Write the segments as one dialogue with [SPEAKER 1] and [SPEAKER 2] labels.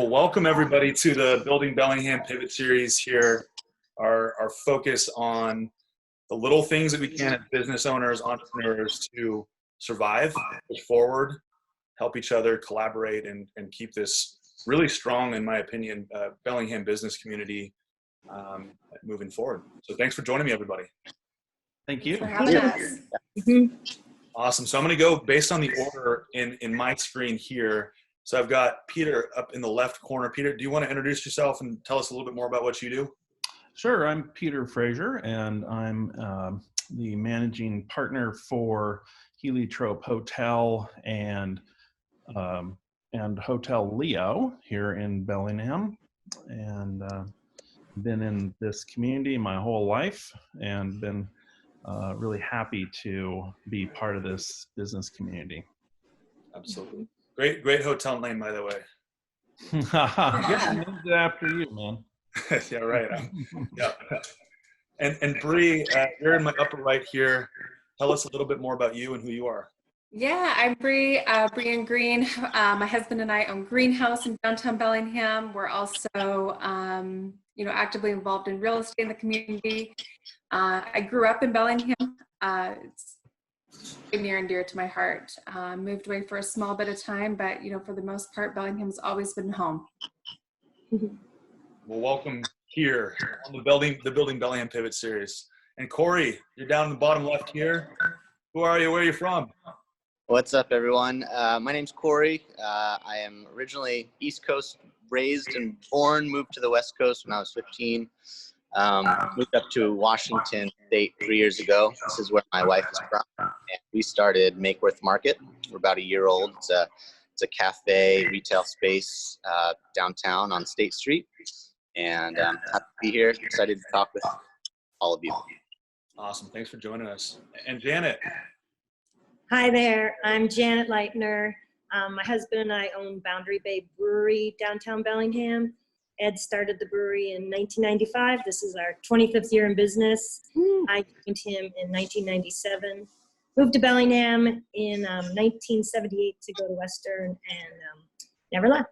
[SPEAKER 1] well, welcome everybody to the Building Bellingham Pivot Series here. Our focus on the little things that we can as business owners, entrepreneurs to survive, push forward, help each other, collaborate, and keep this really strong, in my opinion, Bellingham business community moving forward. So thanks for joining me, everybody.
[SPEAKER 2] Thank you.
[SPEAKER 3] For having us.
[SPEAKER 1] Awesome. So I'm going to go based on the order in my screen here. So I've got Peter up in the left corner. Peter, do you want to introduce yourself and tell us a little bit more about what you do?
[SPEAKER 2] Sure. I'm Peter Fraser, and I'm the managing partner for Heliotrope Hotel and Hotel Leo here in Bellingham, and been in this community my whole life, and been really happy to be part of this business community.
[SPEAKER 1] Absolutely. Great hotel name, by the way.
[SPEAKER 2] Yeah, named it after you, man.
[SPEAKER 1] Yeah, right. Yeah. And Bree, you're in my upper right here. Tell us a little bit more about you and who you are.
[SPEAKER 3] Yeah, I'm Bree and Green. My husband and I own Greenhouse in downtown Bellingham. We're also, actively involved in real estate in the community. I grew up in Bellingham. It's near and dear to my heart. Moved away for a small bit of time, but for the most part, Bellingham's always been home.
[SPEAKER 1] Well, welcome here on the Building Bellingham Pivot Series. And Corey, you're down in the bottom left here. Who are you? Where are you from?
[SPEAKER 4] What's up, everyone? My name's Corey. I am originally East Coast raised and born, moved to the West Coast when I was 15. Moved up to Washington State 3 years ago. This is where my wife is from. And we started Makeworth Market. We're about a year old. It's a cafe, retail space downtown on State Street. And I'm happy to be here. Excited to talk with all of you.
[SPEAKER 1] Awesome. Thanks for joining us. And Janet.
[SPEAKER 5] Hi there. I'm Janet Leitner. My husband and I own Boundary Bay Brewery downtown Bellingham. Ed started the brewery in 1995. This is our 25th year in business. I joined him in 1997. Moved to Bellingham in 1978 to go to Western, and never left.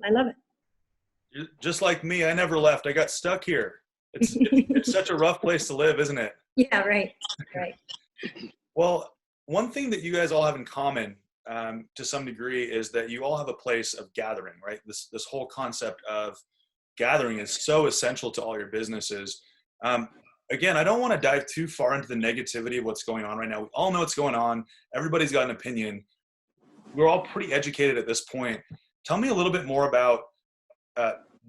[SPEAKER 5] I love it.
[SPEAKER 1] Just like me, I never left. I got stuck here. It's such a rough place to live, isn't it?
[SPEAKER 5] Yeah, right.
[SPEAKER 1] Well, one thing that you guys all have in common to some degree is that you all have a place of gathering, right? This whole concept of gathering is so essential to all your businesses. Again, I don't want to dive too far into the negativity of what's going on right now. We all know what's going on. Everybody's got an opinion. We're all pretty educated at this point. Tell me a little bit more about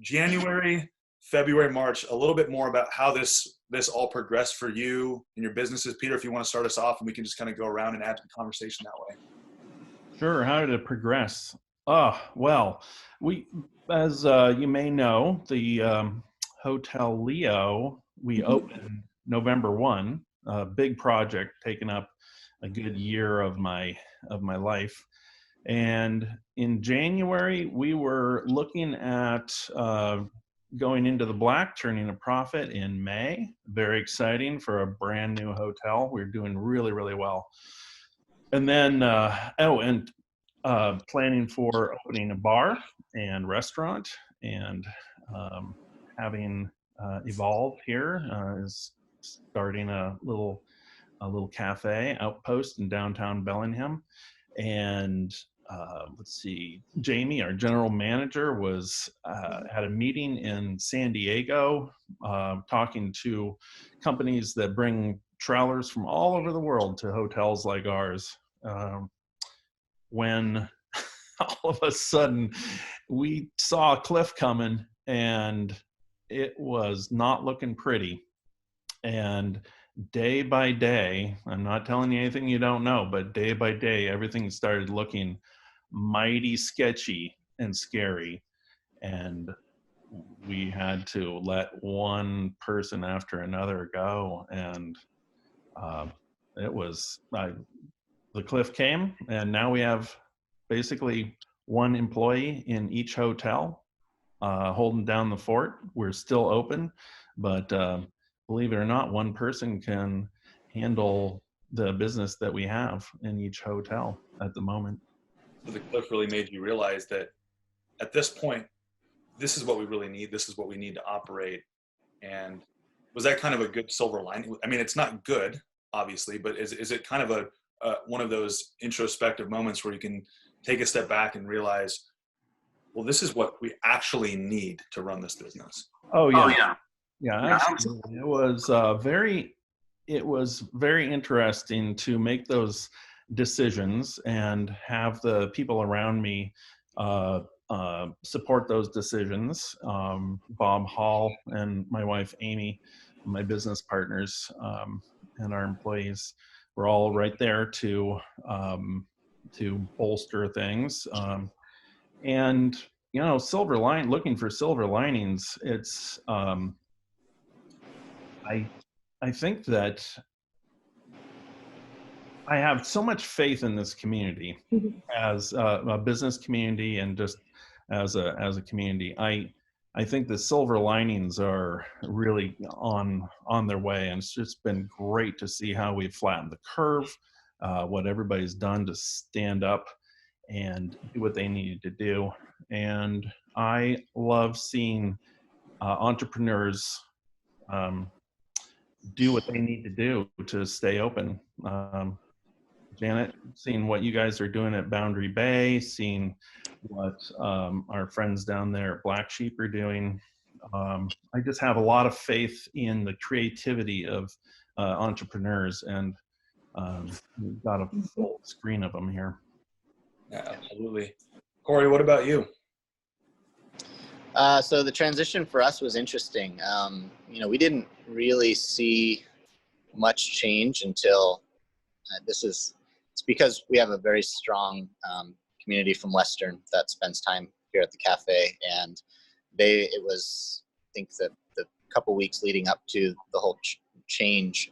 [SPEAKER 1] January, February, March, a little bit more about how this all progressed for you and your businesses. Peter, if you want to start us off, and we can just kind of go around and add to the conversation that way.
[SPEAKER 2] Sure. How did it progress? Well, as you may know, the Hotel Leo, we opened November 1, a big project taking up a good year of my life. And in January, we were looking at going into the black, turning a profit in May. Very exciting for a brand new hotel. We're doing really, really well. And then, planning for opening a bar and restaurant, and having Evolve here is starting a little cafe outpost in downtown Bellingham. And let's see, Jamie, our general manager, was had a meeting in San Diego, talking to companies that bring travelers from all over the world to hotels like ours. When all of a sudden we saw a cliff coming, and it was not looking pretty. And day by day, I'm not telling you anything you don't know, but day by day, everything started looking mighty sketchy and scary. And we had to let one person after another go. And the cliff came, and now we have basically one employee in each hotel holding down the fort. We're still open, but believe it or not, one person can handle the business that we have in each hotel at the moment.
[SPEAKER 1] So the cliff really made you realize that at this point, this is what we really need. This is what we need to operate. And was that kind of a good silver lining? I mean, it's not good, obviously, but is it kind of one of those introspective moments where you can take a step back and realize, well, this is what we actually need to run this business?
[SPEAKER 2] Oh yeah.
[SPEAKER 6] Oh yeah.
[SPEAKER 2] Yeah, absolutely. It was very interesting to make those decisions and have the people around me support those decisions. Bob Hall and my wife Amy, my business partners, and our employees were all right there to bolster things. And looking for silver linings. It's I think that I have so much faith in this community as a business community and just as a community. I think the silver linings are really on their way, and it's just been great to see how we've flattened the curve, what everybody's done to stand up and do what they needed to do. And I love seeing entrepreneurs do what they need to do to stay open. Janet, seeing what you guys are doing at Boundary Bay, seeing what our friends down there at Black Sheep are doing. I just have a lot of faith in the creativity of entrepreneurs, and we've got a full screen of them here.
[SPEAKER 1] Yeah, absolutely. Corey, what about you?
[SPEAKER 4] So the transition for us was interesting. We didn't really see much change until it's because we have a very strong community from Western that spends time here at the cafe, and it was, I think, the couple weeks leading up to the whole change,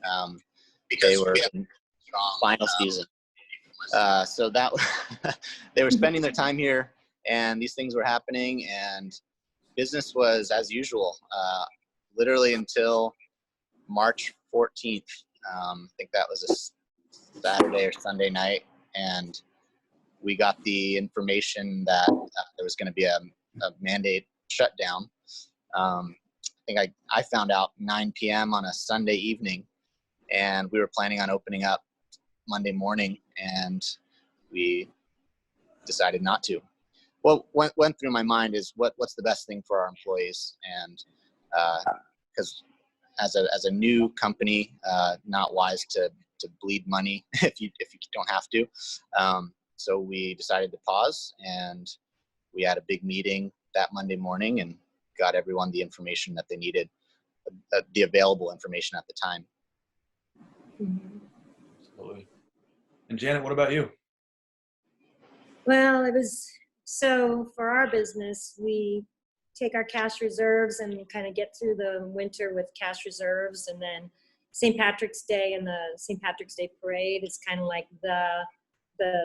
[SPEAKER 4] because they were in final season. So that they were spending their time here, and these things were happening, and business was as usual, literally until March 14th. I think that was a Saturday or Sunday night, and we got the information that there was going to be a mandate shutdown. I think I found out 9 p.m. on a Sunday evening, and we were planning on opening up Monday morning, and we decided not to. What went through my mind is what's the best thing for our employees, and because as a new company, not wise to bleed money if you don't have to. So we decided to pause, and we had a big meeting that Monday morning and got everyone the information that they needed, the available information at the time.
[SPEAKER 1] Absolutely. And Janet, what about you?
[SPEAKER 5] Well, so for our business, we take our cash reserves and kind of get through the winter with cash reserves, and then St. Patrick's Day and the St. Patrick's Day parade is kind of like the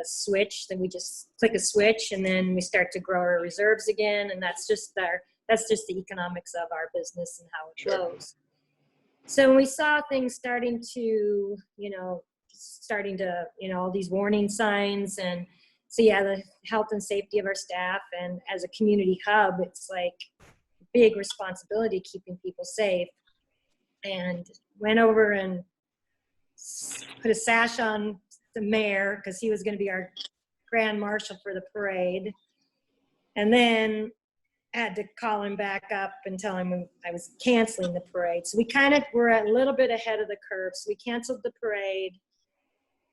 [SPEAKER 5] switch. Then we just click a switch, and then we start to grow our reserves again, and that's just the economics of our business and how it flows. So when we saw things starting to all these warning signs, and so yeah, the health and safety of our staff, and as a community hub, it's like a big responsibility keeping people safe. And went over and put a sash on the mayor because he was going to be our grand marshal for the parade. And then had to call him back up and tell him I was canceling the parade. So we kind of were a little bit ahead of the curve. So we canceled the parade.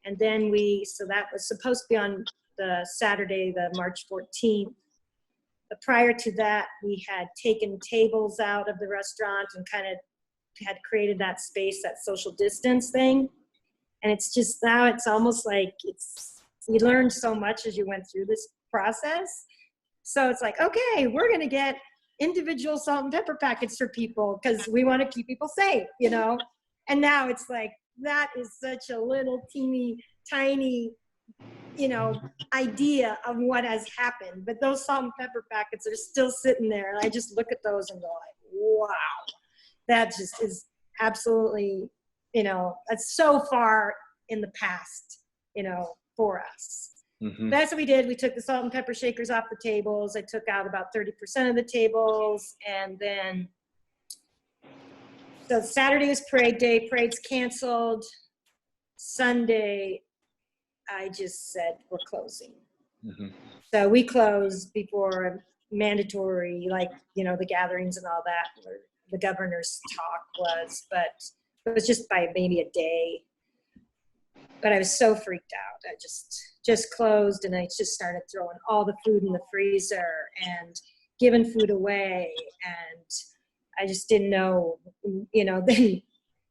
[SPEAKER 5] And then so that was supposed to be on the Saturday, the March 14th. But prior to that, we had taken tables out of the restaurant and kind of had created that space, that social distance thing. And it's just now it's almost like you learned so much as you went through this process. So it's like, okay, we're going to get individual salt and pepper packets for people because we want to keep people safe, And now it's like, that is such a little teeny tiny, idea of what has happened. But those salt and pepper packets are still sitting there. And I just look at those and go like, wow, that just is absolutely, it's so far in the past, for us.
[SPEAKER 1] Mm-hmm.
[SPEAKER 5] That's what we did. We took the salt and pepper shakers off the tables. I took out about 30% of the tables. And then, so Saturday was parade day. Parade's canceled. Sunday, I just said, we're closing.
[SPEAKER 1] Mm-hmm.
[SPEAKER 5] So we closed before mandatory, like, the gatherings and all that, where the governor's talk was, but it was just by maybe a day. But I was so freaked out. I just closed, and I just started throwing all the food in the freezer and giving food away. And I just didn't know, then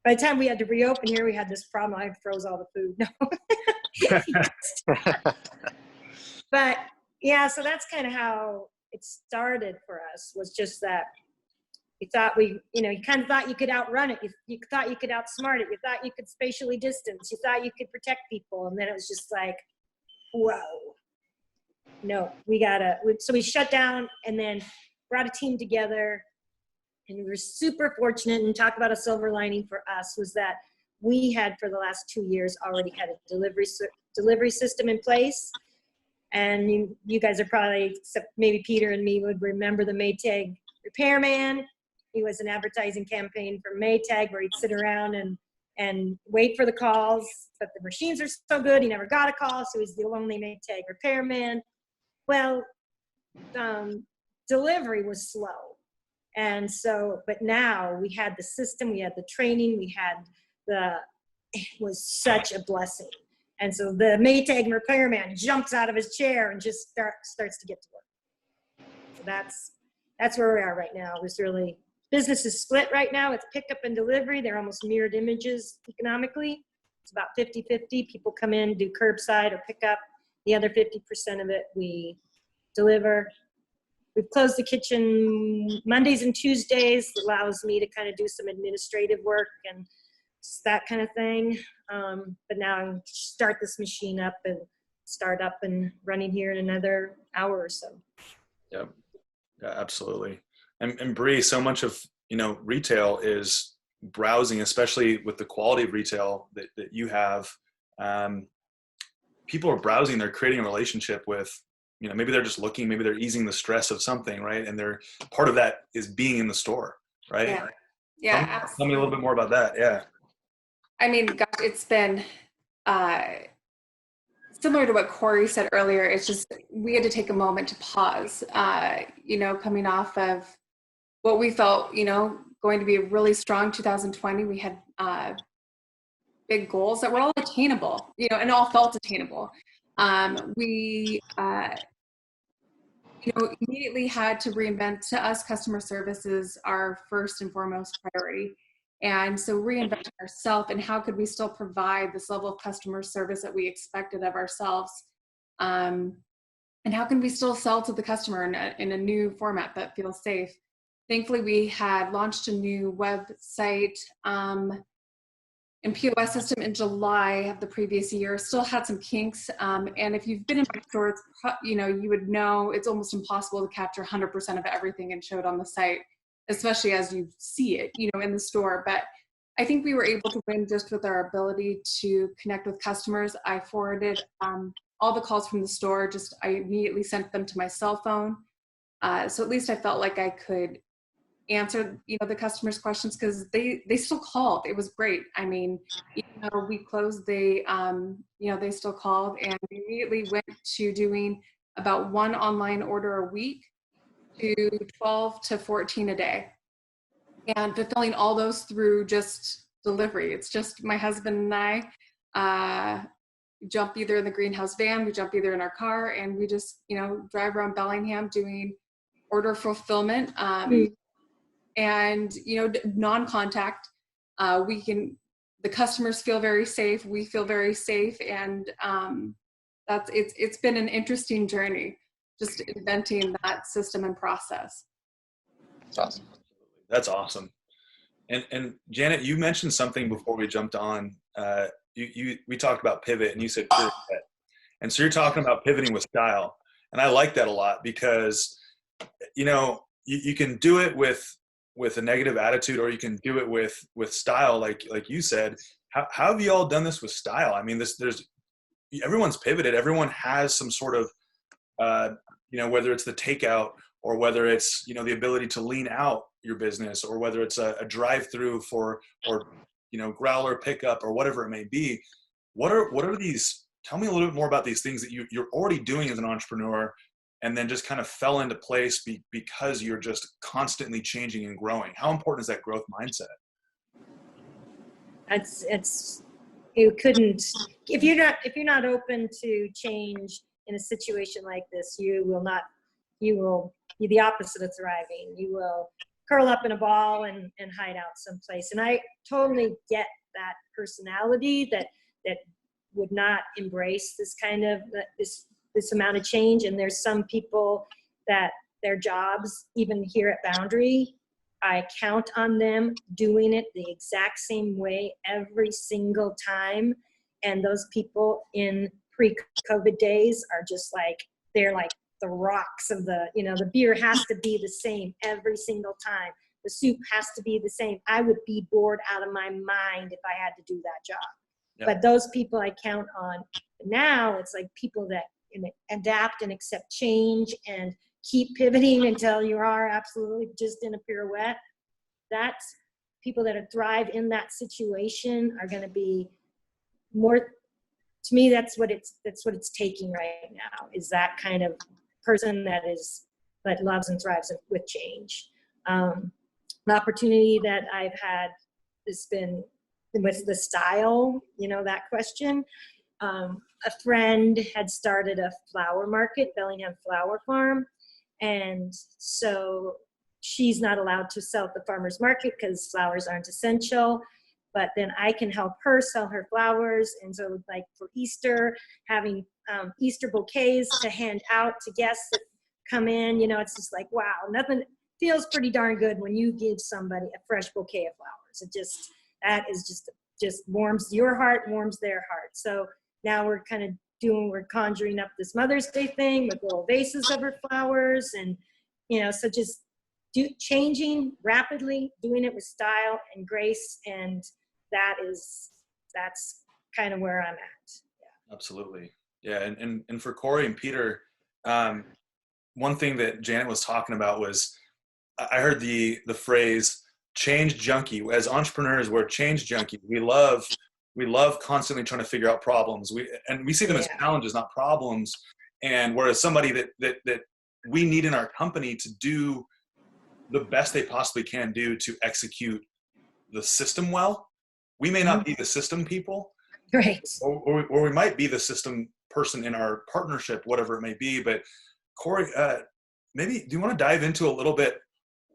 [SPEAKER 5] by the time we had to reopen here, we had this problem. I froze all the food. No. But yeah, so that's kind of how it started for us, was just that you thought you kind of thought you could outrun it. You thought you could outsmart it. You thought you could spatially distance. You thought you could protect people. And then it was just like, whoa, no, so we shut down and then brought a team together. And we were super fortunate, and talk about a silver lining for us was that we had, for the last 2 years, already had a delivery system in place. And you guys are probably, except maybe Peter and me, would remember the Maytag repairman. He was an advertising campaign for Maytag, where he'd sit around and wait for the calls, but the machines are so good, he never got a call, so he's the only Maytag repairman. Well, delivery was slow. And so, but now we had the system, we had the training, it was such a blessing. And so the Maytag repairman jumps out of his chair and just starts to get to work. So that's where we are right now. It's really, business is split right now. It's pickup and delivery. They're almost mirrored images economically. It's about 50-50. People come in, do curbside or pick up. The other 50% of it we deliver. We've closed the kitchen Mondays and Tuesdays. It allows me to kind of do some administrative work and that kind of thing. But now I'm start this machine up and start up and running here in another hour or so.
[SPEAKER 1] Yeah, absolutely. And Bree, so much of retail is browsing, especially with the quality of retail that you have. People are browsing, they're creating a relationship with, maybe they're just looking, maybe they're easing the stress of something, right? And they're part of that is being in the store, right?
[SPEAKER 3] Yeah.
[SPEAKER 1] Tell me a little bit more about that. Yeah.
[SPEAKER 3] I mean, gosh, it's been similar to what Corey said earlier. It's just, we had to take a moment to pause, coming off of what we felt, going to be a really strong 2020. We had big goals that were all attainable, and all felt attainable. We immediately had to reinvent. To us, customer service is our first and foremost priority. And so reinventing ourselves, and how could we still provide this level of customer service that we expected of ourselves? And how can we still sell to the customer in a new format that feels safe? Thankfully, we had launched a new website and POS system in July of the previous year. Still had some kinks. And if you've been in my store, you would know it's almost impossible to capture 100% of everything and show it on the site, especially as you see it, in the store. But I think we were able to win just with our ability to connect with customers. I forwarded all the calls from the store. I immediately sent them to my cell phone. So at least I felt like I could answer, the customers' questions, because they still called. It was great. I mean, even though we closed, they still called, and we immediately went to doing about 1 online order a week to 12 to 14 a day, and fulfilling all those through just delivery. It's just my husband and I jump either in the greenhouse van, we jump either in our car, and we just, drive around Bellingham doing order fulfillment. And, non-contact, the customers feel very safe. We feel very safe. And it's been an interesting journey, just inventing that system and process.
[SPEAKER 4] That's awesome.
[SPEAKER 1] That's awesome. And Janet, you mentioned something before we jumped on. We talked about pivot, and you said pivot. And so you're talking about pivoting with style. And I like that a lot, because, you can do it with a negative attitude, or you can do it with style, like you said. How have you all done this with style? I mean, there's everyone's pivoted. Everyone has some sort of, whether it's the takeout or whether it's, the ability to lean out your business, or whether it's a drive-through or growler pickup or whatever it may be. What are these? Tell me a little bit more about these things that you're already doing as an entrepreneur, and then just kind of fell into place because you're just constantly changing and growing. How important is that growth mindset?
[SPEAKER 5] You couldn't, if you're not open to change in a situation like this, you will be the opposite of thriving. You will curl up in a ball and hide out someplace. And I totally get that personality that would not embrace this kind of this amount of change. And there's some people that their jobs, even here at Boundary, I count on them doing it the exact same way every single time. And those people in pre-COVID days are just like, they're like the rocks of the beer has to be the same every single time. The soup has to be the same. I would be bored out of my mind if I had to do that job. Yep. But those people I count on. Now it's like people that adapt and accept change and keep pivoting until you are absolutely just in a pirouette. That's people that thrive in that situation are going to be more, to me, that's what it's taking right now, is that kind of person that loves and thrives with change. The opportunity that I've had has been with the style, that question. A friend had started a flower market, Bellingham Flower Farm. And so she's not allowed to sell at the farmer's market because flowers aren't essential, but then I can help her sell her flowers. And so like for Easter, having Easter bouquets to hand out to guests that come in, it's just like, wow, nothing feels pretty darn good when you give somebody a fresh bouquet of flowers. That is just warms your heart, warms their heart. So now we're conjuring up this Mother's Day thing with little vases of her flowers, and so just changing rapidly, doing it with style and grace, and that's kind of where I'm at. Yeah.
[SPEAKER 1] Absolutely, yeah. And for Corey and Peter, one thing that Janet was talking about was, I heard the phrase change junkie. As entrepreneurs, we're change junkie. We love constantly trying to figure out problems. We see them as challenges, not problems. And whereas somebody that we need in our company to do the best they possibly can do to execute the system well, we may not be the system people,
[SPEAKER 5] right?
[SPEAKER 1] Or we might be the system person in our partnership, whatever it may be. But Corey, maybe do you want to dive into a little bit?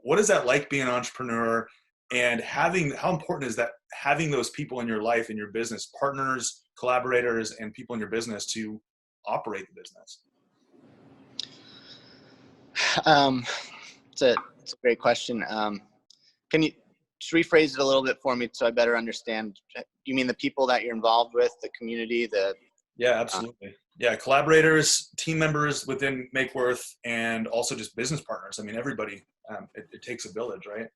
[SPEAKER 1] What is that like being an entrepreneur, and how important is that having those people in your life, in your business, partners, collaborators, and people in your business to operate the business?
[SPEAKER 4] It's a great question. Can you just rephrase it a little bit for me so I better understand? You mean the people that you're involved with, the community,
[SPEAKER 1] Yeah, absolutely. Yeah, collaborators, team members within Makeworth, and also just business partners. I mean, everybody. It takes a village, right?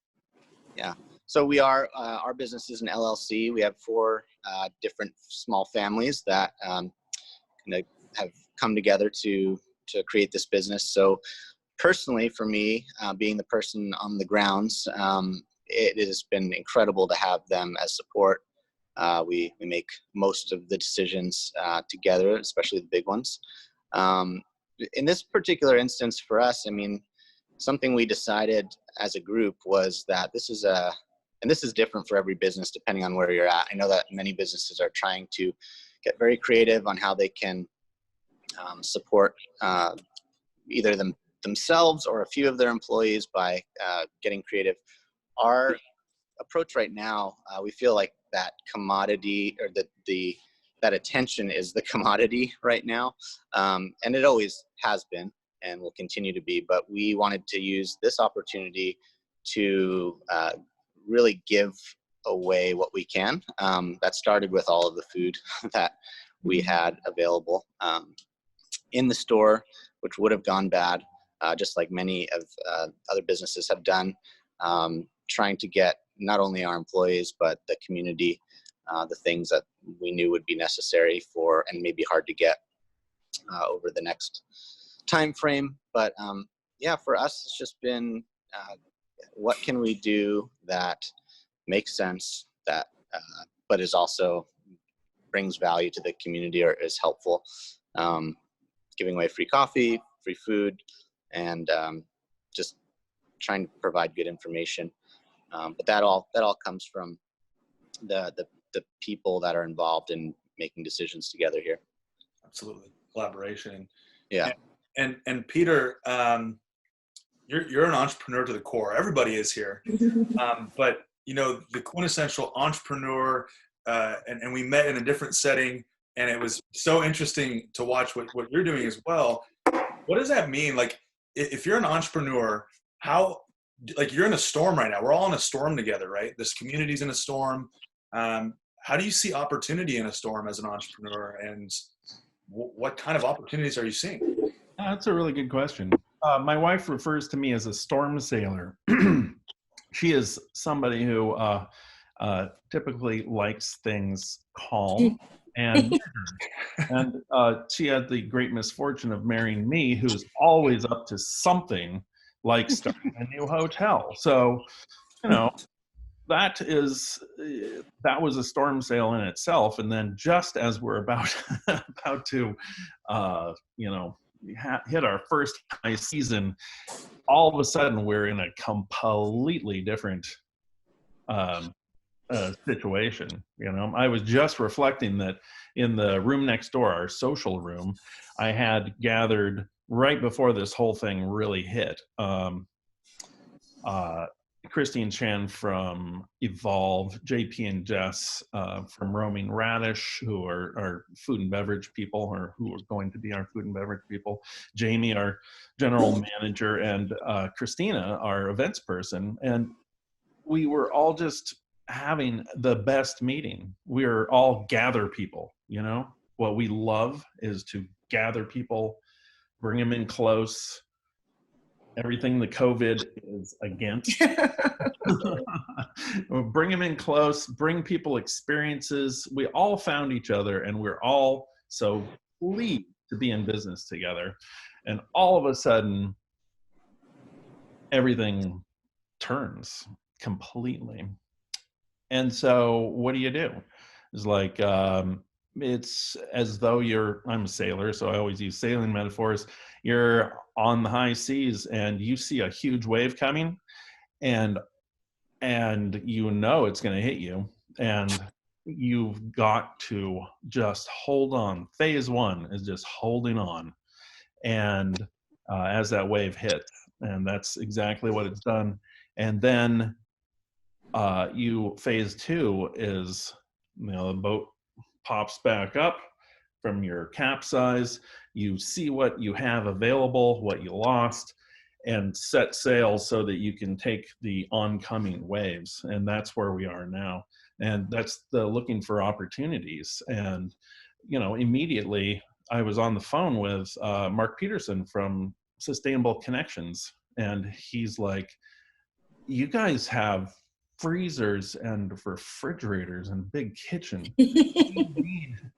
[SPEAKER 4] Yeah. So we are, our business is an LLC. We have 4 different small families that kind of have come together to create this business. So personally, for me, being the person on the grounds, it has been incredible to have them as support. We make most of the decisions together, especially the big ones. In this particular instance for us, I mean, something we decided as a group was that this is different for every business depending on where you're at. I know that many businesses are trying to get very creative on how they can support either themselves or a few of their employees by getting creative. Our approach right now, we feel like that commodity, or that attention is the commodity right now, and it always has been and will continue to be. But we wanted to use this opportunity to really give away what we can. That started with all of the food that we had available in the store, which would have gone bad, just like many of other businesses have done, trying to get not only our employees, but the community the things that we knew would be necessary for and maybe hard to get over the next time frame. But yeah, for us, it's just been what can we do that makes sense, that but is also brings value to the community or is helpful. Giving away free coffee, free food, and just trying to provide good information. But that all comes from the people that are involved in making decisions together here.
[SPEAKER 1] Absolutely, collaboration.
[SPEAKER 4] Yeah.
[SPEAKER 1] And Peter, you're an entrepreneur to the core. Everybody is here, but you know, the quintessential entrepreneur. And we met in a different setting, and it was so interesting to watch what you're doing as well. What does that mean? Like, if you're an entrepreneur, how, like, you're in a storm right now. We're all in a storm together, right? This community's in a storm. How do you see opportunity in a storm as an entrepreneur, and what kind of opportunities are you seeing?
[SPEAKER 2] That's a really good question. My wife refers to me as a storm sailor. She is somebody who typically likes things calm and she had the great misfortune of marrying me, who's always up to something, like starting a new hotel. So, you know, that was a storm sail in itself. And then just as we're about to hit our first high season, all of a sudden we're in a completely different situation. You know, I was just reflecting that in the room next door, our social room, I had gathered right before this whole thing really hit. Christine Chan from Evolve, JP and Jess from Roaming Radish, who are our food and beverage people, or who are going to be our food and beverage people, Jamie, our general manager, and Christina, our events person. And we were all just having the best meeting. We're all gather people, you know? What we love is to gather people, bring them in close, everything the COVID is against. Bring them in close, bring people experiences. We all found each other, and we're all so pleased to be in business together. And all of a sudden, everything turns completely. And so what do you do? It's like, it's as though I'm a sailor, so I always use sailing metaphors. You're on the high seas and you see a huge wave coming, and you know it's going to hit you, and you've got to just hold on. Phase one is just holding on. And as that wave hits, and that's exactly what it's done. And then phase two is, you know, the boat pops back up from your capsize. You see what you have available, what you lost, and set sail so that you can take the oncoming waves. And that's where we are now. And that's the looking for opportunities. And, you know, immediately I was on the phone with Mark Peterson from Sustainable Connections. And he's like, you guys have freezers and refrigerators and big kitchen.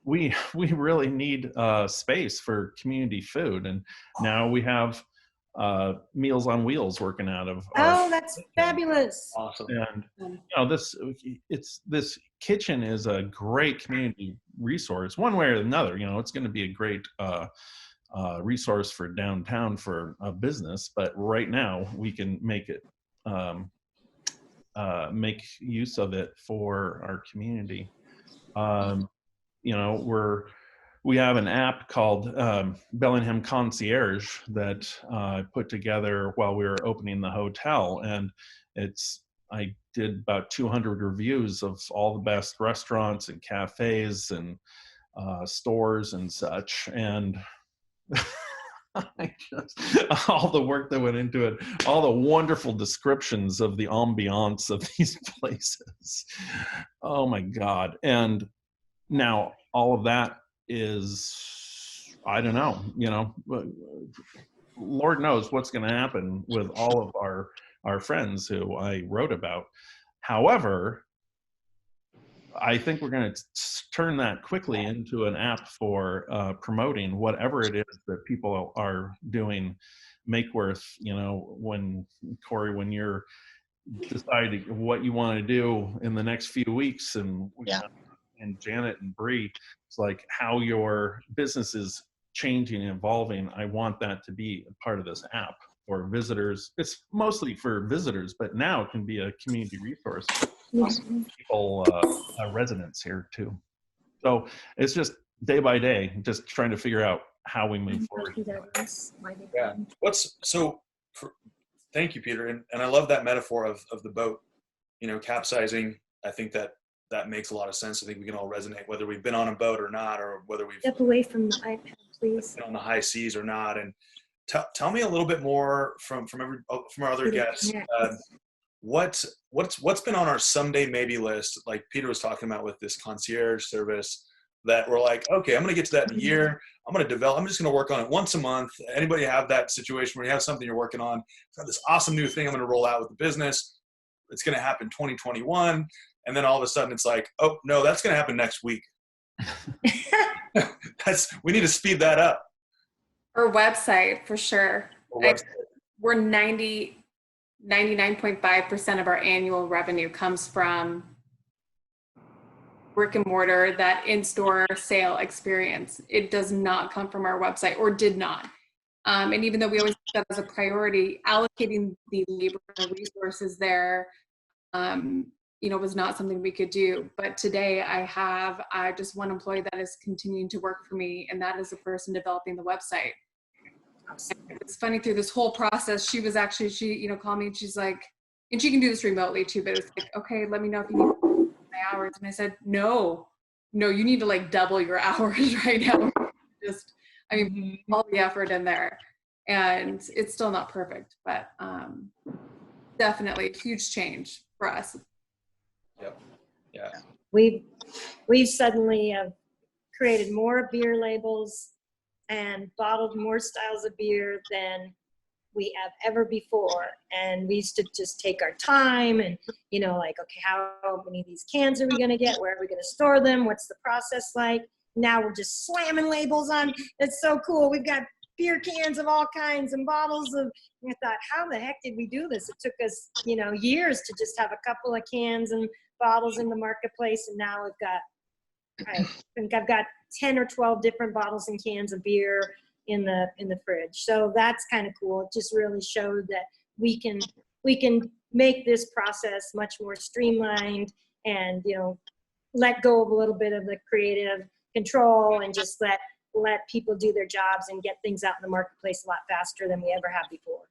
[SPEAKER 2] we really need space for community food. And now we have Meals on Wheels working out of
[SPEAKER 5] that's kitchen. Fabulous.
[SPEAKER 1] Awesome.
[SPEAKER 2] And you know, this kitchen is a great community resource one way or another. You know, it's going to be a great resource for downtown for a business, but right now we can make it make use of it for our community. You know, we have an app called Bellingham Concierge that I put together while we were opening the hotel, and I did about 200 reviews of all the best restaurants and cafes and stores and such, and all the work that went into it, all the wonderful descriptions of the ambiance of these places. Oh my God. And now all of that is, I don't know, you know, Lord knows what's going to happen with all of our friends who I wrote about. However, I think we're going to turn that quickly into an app for promoting whatever it is that people are doing. Makeworth, when Corey, when you're deciding what you want to do in the next few weeks, and and Janet and Bree, it's like how your business is changing and evolving. I want that to be a part of this app for visitors. It's mostly for visitors, but now it can be a community resource for people, residents here too. So it's just day by day, just trying to figure out how we move forward.
[SPEAKER 1] Yeah. Thank you, Peter. And I love that metaphor of the boat, capsizing. I think that makes a lot of sense. I think we can all resonate, whether we've been on a boat or not, or whether we've
[SPEAKER 5] Step away from the iPad, please.
[SPEAKER 1] been on the high seas or not. And tell me a little bit more from our other guests. What's been on our someday maybe list, like Peter was talking about with this concierge service, that we're like, okay, I'm going to get to that in a year. I'm just going to work on it once a month. Anybody have that situation where you have something you're working on? I've got this awesome new thing I'm going to roll out with the business. It's going to happen 2021. And then all of a sudden it's like, oh no, that's going to happen next week. We need to speed that up.
[SPEAKER 3] Or website for sure. We're 99.5% of our annual revenue comes from brick and mortar, that in-store sale experience. It does not come from our website, or did not. And even though we always put that as a priority, allocating the labor and resources there, was not something we could do. But today I have just one employee that is continuing to work for me, and that is the person developing the website. It's funny, through this whole process, she called me and she's like, and she can do this remotely too, but it's like, okay, let me know if you need my hours. And I said, no, you need to like double your hours right now. All the effort in there, and it's still not perfect, but definitely a huge change for us.
[SPEAKER 1] Yep. Yeah.
[SPEAKER 5] We've suddenly created more beer labels and bottled more styles of beer than we have ever before. And we used to just take our time and, like, okay, how many of these cans are we going to get? Where are we going to store them? What's the process like? Now we're just slamming labels on. It's so cool. We've got beer cans of all kinds and bottles of, I thought, how the heck did we do this? It took us, years to just have a couple of cans and bottles in the marketplace. And now I think I've got 10 or 12 different bottles and cans of beer in the fridge. So that's kind of cool. It just really showed that we can make this process much more streamlined and, let go of a little bit of the creative control and just let people do their jobs and get things out in the marketplace a lot faster than we ever have before.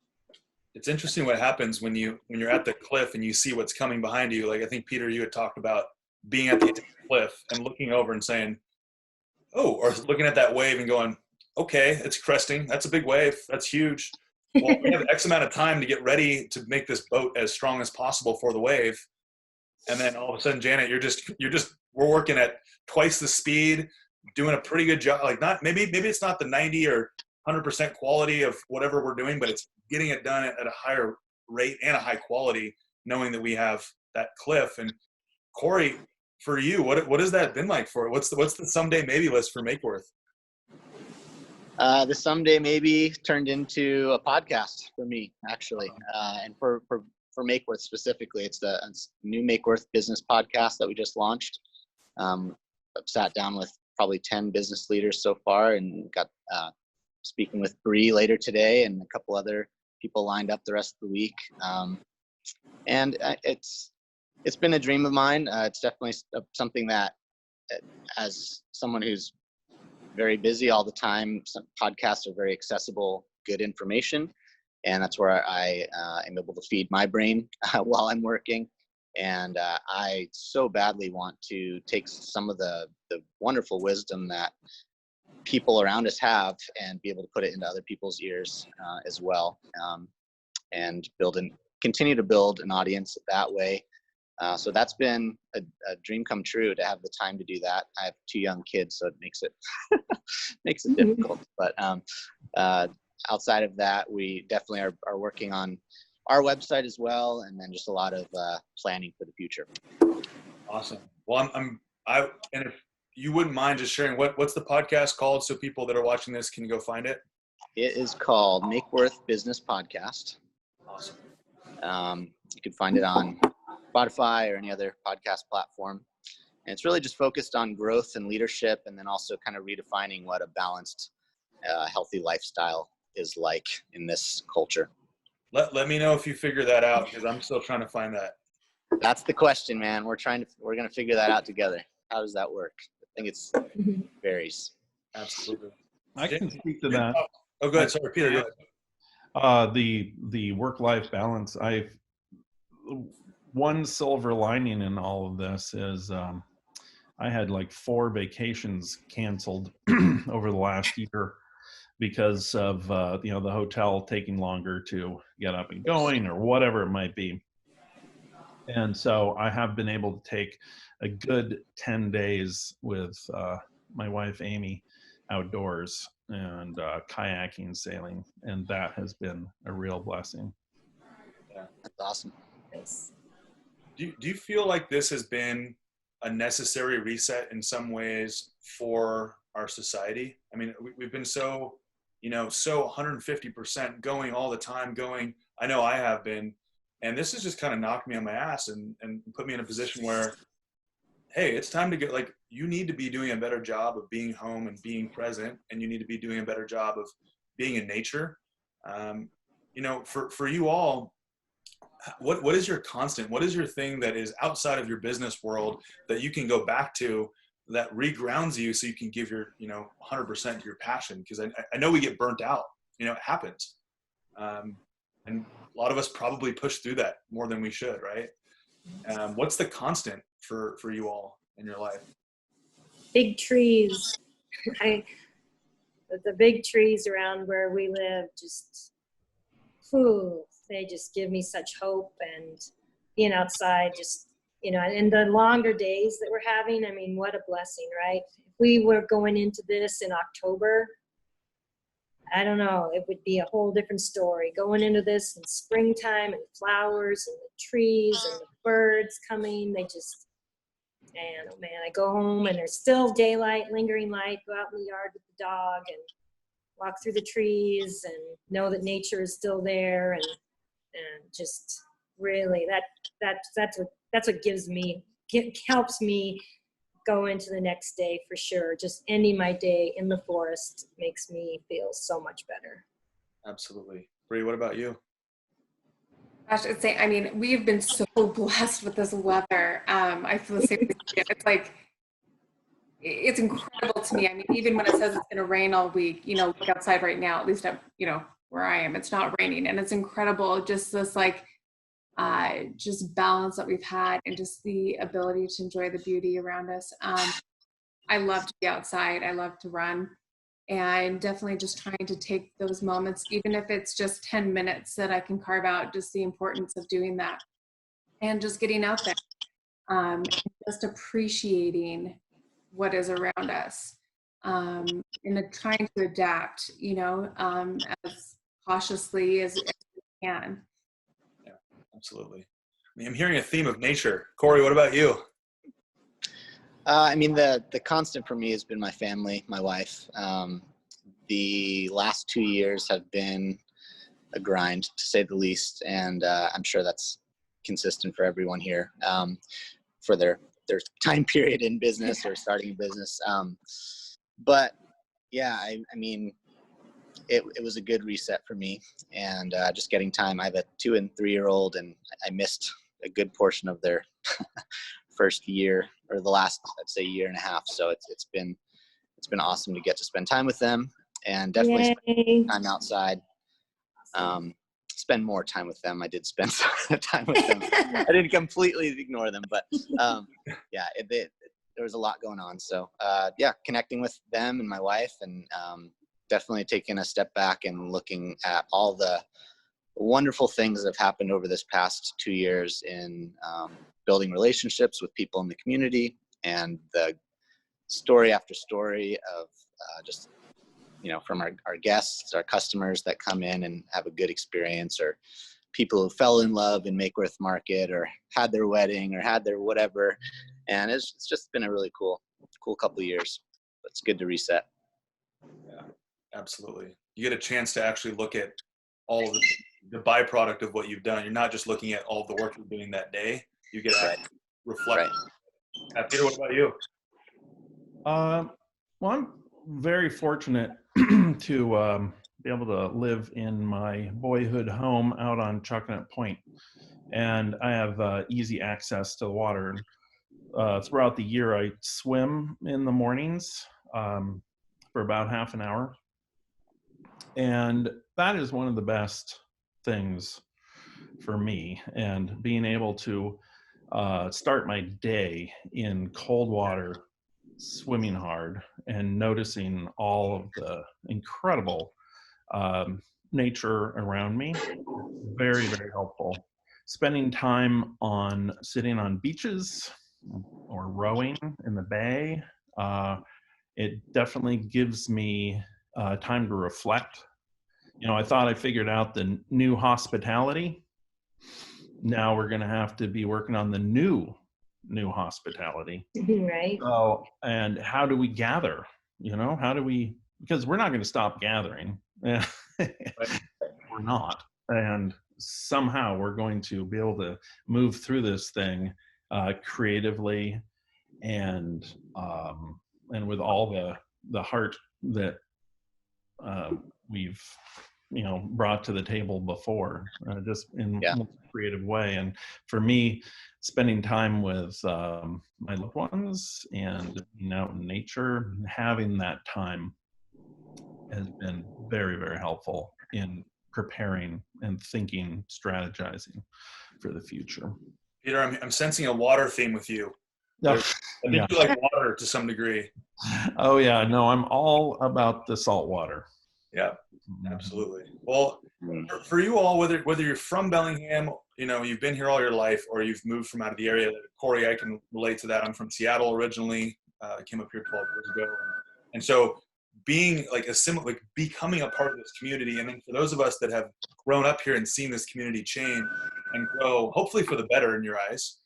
[SPEAKER 1] It's interesting what happens when you're at the cliff and you see what's coming behind you. Like, I think, Peter, you had talked about being at the end of the cliff and looking over and saying, oh, or looking at that wave and going, okay, it's cresting. That's a big wave. That's huge. Well, we have X amount of time to get ready to make this boat as strong as possible for the wave. And then all of a sudden, Janet, we're working at twice the speed, doing a pretty good job. Like, maybe it's not the 90 or 100% quality of whatever we're doing, but it's getting it done at a higher rate and a high quality, knowing that we have that cliff. And Corey, for you, what has that been like for? What's the someday maybe list for Makeworth?
[SPEAKER 4] The someday maybe turned into a podcast for me, actually, and for Makeworth specifically. It's the new Makeworth business podcast that we just launched. I've sat down with probably 10 business leaders so far, and got speaking with Bree later today, and a couple other people lined up the rest of the week. And it's been a dream of mine. It's definitely something that, as someone who's very busy all the time, some podcasts are very accessible, good information. And that's where I am able to feed my brain while I'm working. And I so badly want to take some of the wonderful wisdom that people around us have and be able to put it into other people's ears as well, and continue to build an audience that way. So that's been a dream come true, to have the time to do that. I have 2 young kids, so it makes it difficult. But outside of that, we definitely are working on our website as well, and then just a lot of planning for the future.
[SPEAKER 1] Awesome. Well, and if you wouldn't mind just sharing what's the podcast called so people that are watching this can go find it?
[SPEAKER 4] It is called Makeworth Business Podcast.
[SPEAKER 1] Awesome.
[SPEAKER 4] You can find it on Spotify or any other podcast platform. And it's really just focused on growth and leadership, and then also kind of redefining what a balanced, healthy lifestyle is like in this culture.
[SPEAKER 1] Let me know if you figure that out, because I'm still trying to find that.
[SPEAKER 4] That's the question, man. We're going to figure that out together. How does that work? I think it varies.
[SPEAKER 1] Absolutely.
[SPEAKER 2] I can speak to that.
[SPEAKER 1] Oh, go ahead. Sorry, Peter. Go ahead.
[SPEAKER 2] The work-life balance. One silver lining in all of this is I had like 4 vacations canceled over the last year because of the hotel taking longer to get up and going or whatever it might be. And so I have been able to take a good 10 days with my wife Amy outdoors and kayaking, sailing, and that has been a real blessing.
[SPEAKER 1] Yeah.
[SPEAKER 4] That's awesome.
[SPEAKER 5] Nice.
[SPEAKER 1] Do you feel like this has been a necessary reset in some ways for our society? I mean, we've been so 150% going all the time going. I know I have been, and this has just kind of knocked me on my ass and put me in a position where, hey, it's time to get, like, you need to be doing a better job of being home and being present, and you need to be doing a better job of being in nature. For you all, what is your constant? What is your thing that is outside of your business world that you can go back to that regrounds you so you can give your 100% to your passion? Because I know we get burnt out. It happens, and a lot of us probably push through that more than we should, right? What's the constant for you all in your life?
[SPEAKER 5] Big trees. The big trees around where we live they just give me such hope, and being outside and the longer days that we're having, I mean, what a blessing, right? If we were going into this in October, I don't know, it would be a whole different story. Going into this in springtime and flowers and the trees and the birds coming, man, I go home and there's still daylight, lingering light, go out in the yard with the dog and walk through the trees and know that nature is still there, and just really that's what helps me go into the next day for sure. Just ending my day in the forest makes me feel so much better.
[SPEAKER 1] Absolutely. Bree, what about you?
[SPEAKER 3] Gosh, we've been so blessed with this weather. I feel the same way. It's like, it's incredible to me. I mean, even when it says it's going to rain all week, look outside right now, at least where I am, it's not raining, and it's incredible. Just this just balance that we've had, and just the ability to enjoy the beauty around us. I love to be outside. I love to run, and definitely just trying to take those moments, even if it's just 10 minutes that I can carve out, just the importance of doing that and just getting out there, and just appreciating what is around us, and trying to adapt, as cautiously as we can.
[SPEAKER 1] Yeah, absolutely. I'm hearing a theme of nature. Corey, what about you?
[SPEAKER 4] The constant for me has been my family, my wife. The last 2 years have been a grind, to say the least, and I'm sure that's consistent for everyone here, for their time period in business or starting a business. But yeah, it was a good reset for me, and just getting time. I have a 2 and 3-year-old, and I missed a good portion of their first year, or the last, I'd say, year and a half. So it's been awesome to get to spend time with them, and definitely spend time outside. Spend more time with them. I did spend some time with them. I didn't completely ignore them, but there was a lot going on. So connecting with them and my wife, and definitely taking a step back and looking at all the wonderful things that have happened over this past 2 years in building relationships with people in the community, and the story after story of just from our guests, our customers that come in and have a good experience, or people who fell in love in Makeworth Market, or had their wedding, or had their whatever, and it's just been a really cool couple of years. It's good to reset.
[SPEAKER 1] Yeah, absolutely. You get a chance to actually look at all of the byproduct of what you've done. You're not just looking at all the work you're doing that day. You get to reflect.
[SPEAKER 4] Right.
[SPEAKER 1] Peter, what about you?
[SPEAKER 2] Well, I'm very fortunate to be able to live in my boyhood home out on Chuckanut Point, and I have easy access to the water. Throughout the year, I swim in the mornings for about half an hour, and that is one of the best things for me. And being able to start my day in cold water, swimming hard, and noticing all of the incredible nature around me, very, very helpful. Spending time sitting on beaches or rowing in the bay, it definitely gives me time to reflect. I thought I figured out the new hospitality. Now we're going to have to be working on the new hospitality.
[SPEAKER 5] Right.
[SPEAKER 2] So, and how do we gather? How do we, because we're not going to stop gathering. We're not. And somehow we're going to be able to move through this thing creatively and with all the heart that we've brought to the table before, just in a creative way. And for me, spending time with my loved ones and out in nature, having that time has been very, very helpful in preparing and thinking, strategizing for the future.
[SPEAKER 1] Peter, I'm sensing a water theme with you.
[SPEAKER 2] I
[SPEAKER 1] think you like water to some degree.
[SPEAKER 2] Oh yeah, no, I'm all about the salt water.
[SPEAKER 1] Yeah, absolutely. Well, for you all, whether you're from Bellingham, you've been here all your life, or you've moved from out of the area. Corey, I can relate to that. I'm from Seattle originally. I came up here 12 years ago, and so being becoming a part of this community, and then for those of us that have grown up here and seen this community change and grow, hopefully for the better in your eyes.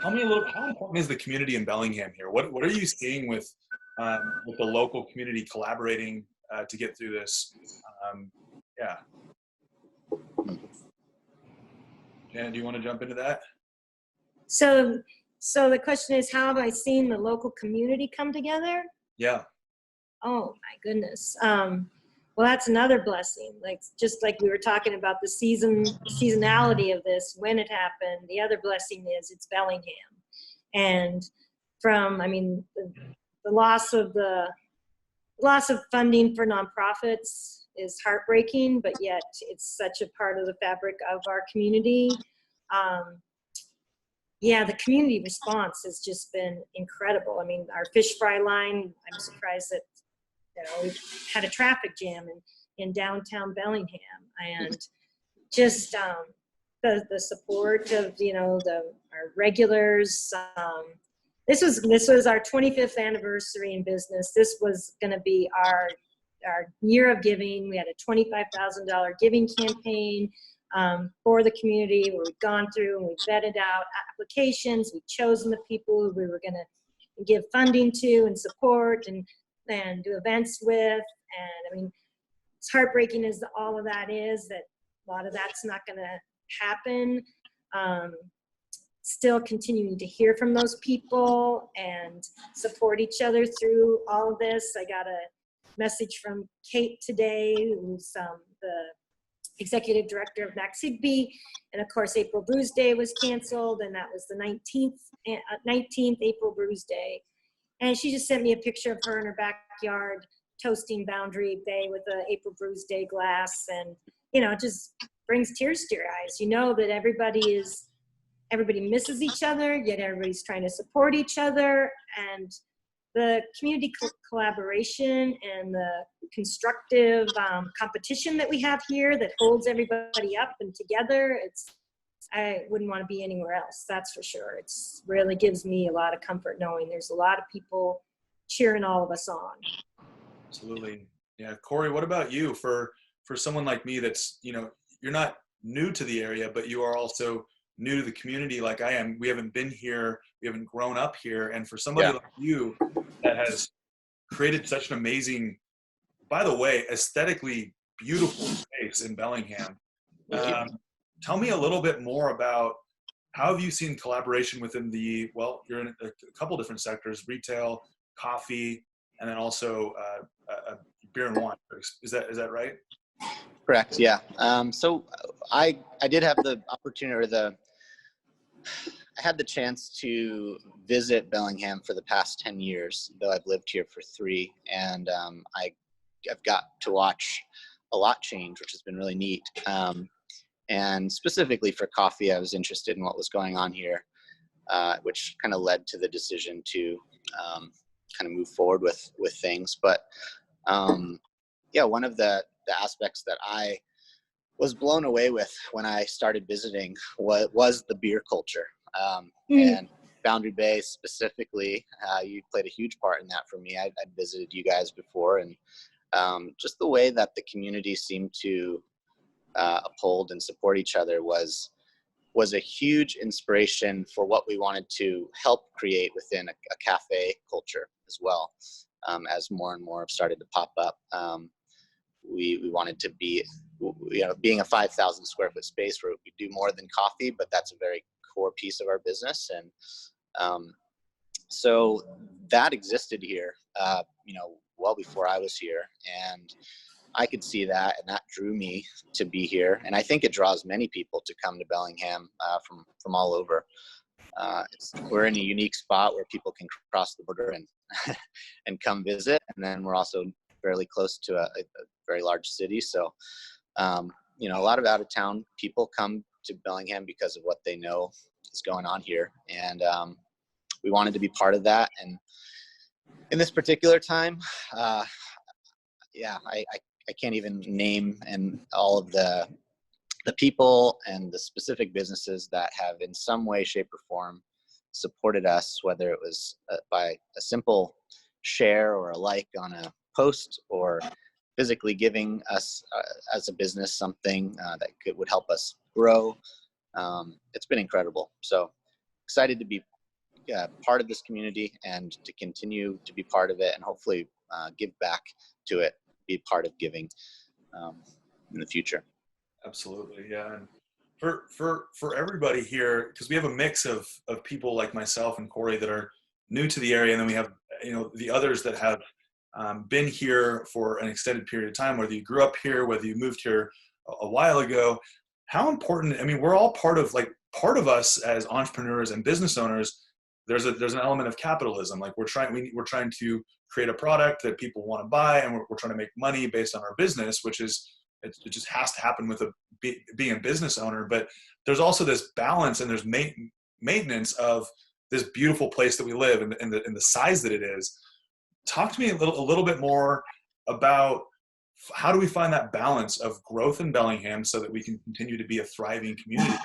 [SPEAKER 1] Tell me a little. How important is the community in Bellingham here? What are you seeing with the local community collaborating to get through this? Yeah. Janet, do you want to jump into that?
[SPEAKER 5] So the question is, how have I seen the local community come together?
[SPEAKER 1] Yeah.
[SPEAKER 5] Oh my goodness. Well, that's another blessing. Just like we were talking about the seasonality of this, when it happened, the other blessing is it's Bellingham. And the loss of funding for nonprofits is heartbreaking, but yet it's such a part of the fabric of our community. The community response has just been incredible. Our fish fry line, I'm surprised that we've had a traffic jam in downtown Bellingham, and just the support of our regulars. This was our 25th anniversary in business. This was going to be our year of giving. We had a $25,000 giving campaign for the community, where we've gone through and we've vetted out applications. We've chosen the people who we were going to give funding to and support and do events with. And it's heartbreaking as all of that is, that a lot of that's not going to happen. Still continuing to hear from those people and support each other through all of this. I got a message from Kate today, who's the executive director of Max Higby, and of course April Brews Day was canceled, and that was the 19th April Brews Day. And she just sent me a picture of her in her backyard toasting Boundary Bay with the April Brews Day glass. And, it just brings tears to your eyes. That everybody misses each other, yet everybody's trying to support each other. And the community collaboration and the constructive competition that we have here that holds everybody up and together, I wouldn't want to be anywhere else, that's for sure. It's really gives me a lot of comfort knowing there's a lot of people cheering all of us on.
[SPEAKER 1] Absolutely. Yeah. Corey, what about you? For someone like me that's, you're not new to the area, but you are also new to the community like I am, we haven't been here, we haven't grown up here. And for somebody
[SPEAKER 4] Yeah.
[SPEAKER 1] like you that has created such an amazing, by the way, aesthetically beautiful space in Bellingham, tell me a little bit more about how have you seen collaboration within the, well, you're in a couple different sectors, retail, coffee, and then also beer and wine. Is that right?
[SPEAKER 4] Correct. Yeah. So I did have the opportunity, or I had the chance to visit Bellingham for the past 10 years, though I've lived here for 3, and I've got to watch a lot change, which has been really neat. And specifically for coffee, I was interested in what was going on here, which kind of led to the decision to kind of move forward with things. But yeah, one of the aspects that I was blown away with when I started visiting was the beer culture. And Boundary Bay specifically, you played a huge part in that for me. I'd visited you guys before, and just the way that the community seemed to uphold and support each other was a huge inspiration for what we wanted to help create within a cafe culture as well. As more and more have started to pop up, we wanted to be, being a 5,000 square foot space where we do more than coffee, but that's a very core piece of our business. And so that existed here, well before I was here, and I could see that, and that drew me to be here. And I think it draws many people to come to Bellingham from all over. We're in a unique spot where people can cross the border and and come visit, and then we're also fairly close to a very large city. So, a lot of out of town people come to Bellingham because of what they know is going on here, and we wanted to be part of that. And in this particular time, I can't even name and all of the people and the specific businesses that have in some way, shape, or form supported us, whether it was by a simple share or a like on a post, or physically giving us as a business something that would help us grow. It's been incredible. So excited to be part of this community and to continue to be part of it, and hopefully give back to it, be part of giving in the future.
[SPEAKER 1] Absolutely, yeah. And for everybody here, because we have a mix of people like myself and Corey that are new to the area, and then we have the others that have been here for an extended period of time, whether you grew up here, whether you moved here a while ago. How important, I mean, we're all part of us as entrepreneurs and business owners. There's an element of capitalism. Like we're trying to create a product that people want to buy, and we're trying to make money based on our business, which is, it just has to happen with being a business owner. But there's also this balance, and there's maintenance of this beautiful place that we live, and the size that it is. Talk to me a little bit more about how do we find that balance of growth in Bellingham so that we can continue to be a thriving community,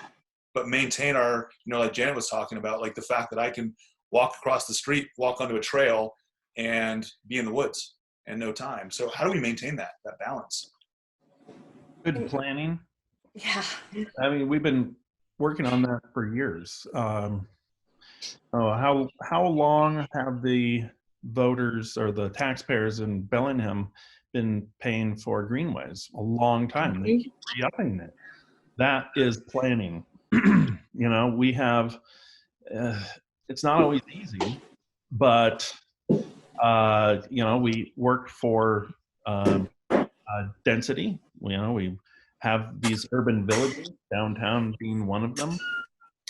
[SPEAKER 1] but maintain our, like Janet was talking about, like the fact that I can walk across the street, walk onto a trail, and be in the woods in no time. So how do we maintain that balance?
[SPEAKER 2] Good planning.
[SPEAKER 3] Yeah.
[SPEAKER 2] I mean, we've been working on that for years. How long have the voters or the taxpayers in Bellingham been paying for greenways? A long time. They keep re-upping it. That is planning. We have, it's not always easy, but, we work for density. We have these urban villages, downtown being one of them.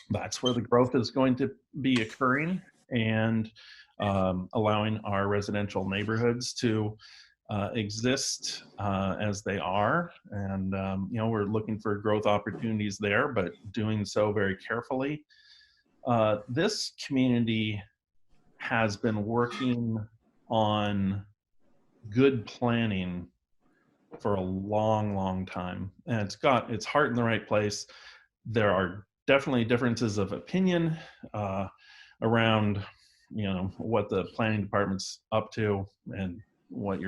[SPEAKER 2] That's where the growth is going to be occurring, and allowing our residential neighborhoods to exist as they are. And, we're looking for growth opportunities there, but doing so very carefully. This community has been working on good planning for a long, long time, and it's got its heart in the right place. There are definitely differences of opinion around, what the planning department's up to, and what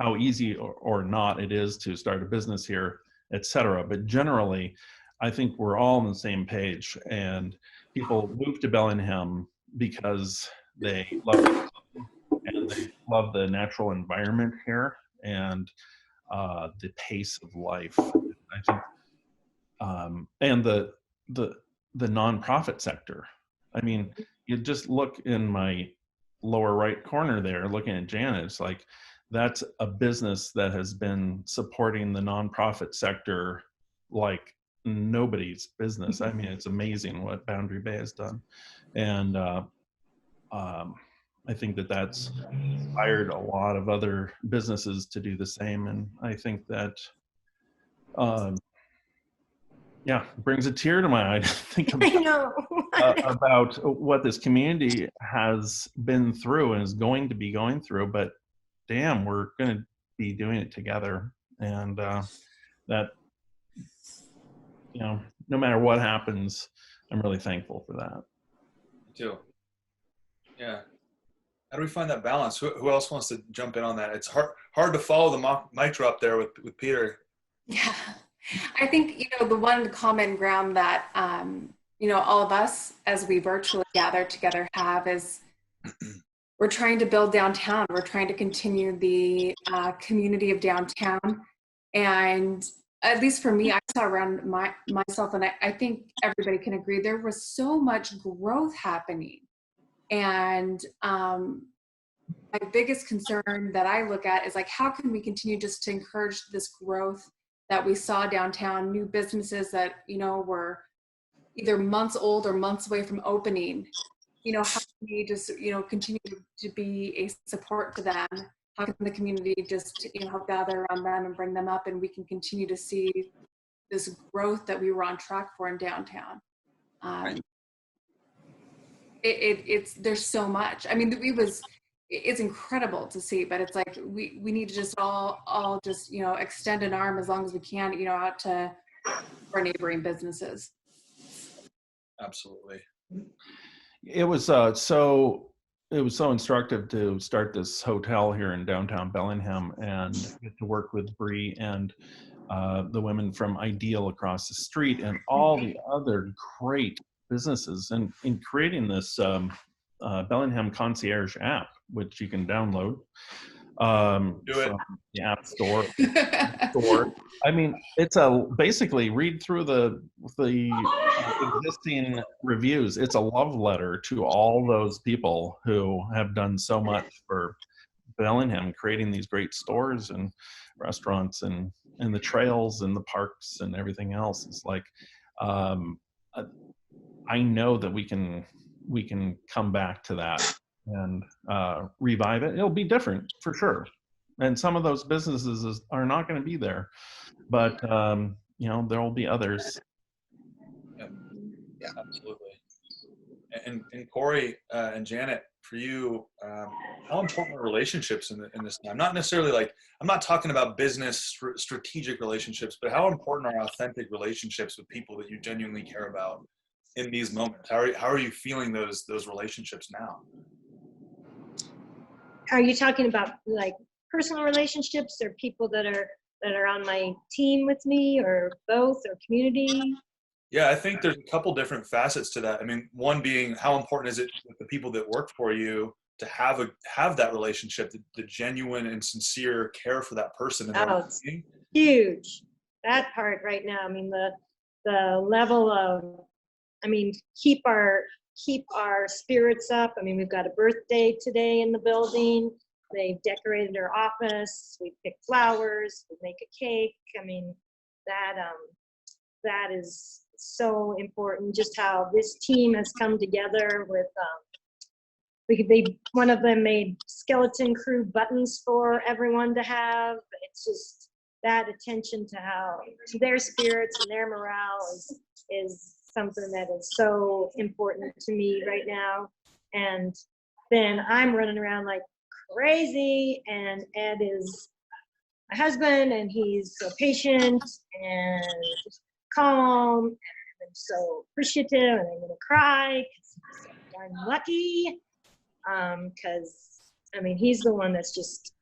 [SPEAKER 2] how easy or not it is to start a business here, etc. But generally, I think we're all on the same page, and people move to Bellingham because they love it and they love the natural environment here and the pace of life. I think, and the nonprofit sector. I mean, you just look in my lower right corner there, looking at Janet. It's like that's a business that has been supporting the nonprofit sector like nobody's business. I mean, it's amazing what Boundary Bay has done, and I think that that's inspired a lot of other businesses to do the same. And I think that, yeah, brings a tear to my eye to think
[SPEAKER 5] I know.
[SPEAKER 2] about what this community has been through and is going to be going through. But damn, we're going to be doing it together, and that, you know, no matter what happens, I'm really thankful for that.
[SPEAKER 1] Me too. Yeah. How do we find that balance? Who else wants to jump in on that? It's hard to follow the mic drop there with Peter.
[SPEAKER 3] Yeah, I think, the one common ground that, all of us as we virtually gather together have is we're trying to build downtown. We're trying to continue the community of downtown. And at least for me, I saw around myself, and I think everybody can agree, there was so much growth happening. And my biggest concern that I look at is like, how can we continue just to encourage this growth that we saw downtown, new businesses that, were either months old or months away from opening? How can we just, continue to be a support to them? How can the community just, help gather around them and bring them up, and we can continue to see this growth that we were on track for in downtown? It's there's so much. I mean, it's incredible to see, but it's like we need to just all just extend an arm as long as we can, out to our neighboring businesses.
[SPEAKER 1] Absolutely.
[SPEAKER 2] It was so instructive to start this hotel here in downtown Bellingham and get to work with Bree and the women from Ideal across the street and all the other great businesses, and in creating this Bellingham Concierge app, which you can download from the App Store. I mean, it's basically read through the existing reviews. It's a love letter to all those people who have done so much for Bellingham, creating these great stores and restaurants and the trails and the parks and everything else. It's like I know that we can come back to that and revive it. It'll be different for sure, and some of those businesses are not going to be there, but there will be others.
[SPEAKER 1] Yeah, absolutely. And Corey and Janet, for you, how important are relationships in this time? Not necessarily like, I'm not talking about business strategic relationships, but how important are authentic relationships with people that you genuinely care about in these moments? How are you feeling those relationships now?
[SPEAKER 5] Are you talking about like personal relationships, or people that are on my team with me, or both, or community?
[SPEAKER 1] Yeah, I think there's a couple different facets to that. I mean, one being, how important is it with the people that work for you to have that relationship, the genuine and sincere care for that person?
[SPEAKER 5] It's huge. That part right now. I mean, the level of, keep our spirits up. I mean, we've got a birthday today in the building. They've decorated our office. We pick flowers. We make a cake. I mean, that is so important. Just how this team has come together with. One of them made skeleton crew buttons for everyone to have. It's just that attention to their spirits and their morale is something that is so important to me right now. And then I'm running around like crazy, and Ed is my husband, and he's so patient and calm, and I'm so appreciative, and I'm gonna cry because I'm lucky. Because he's the one that's just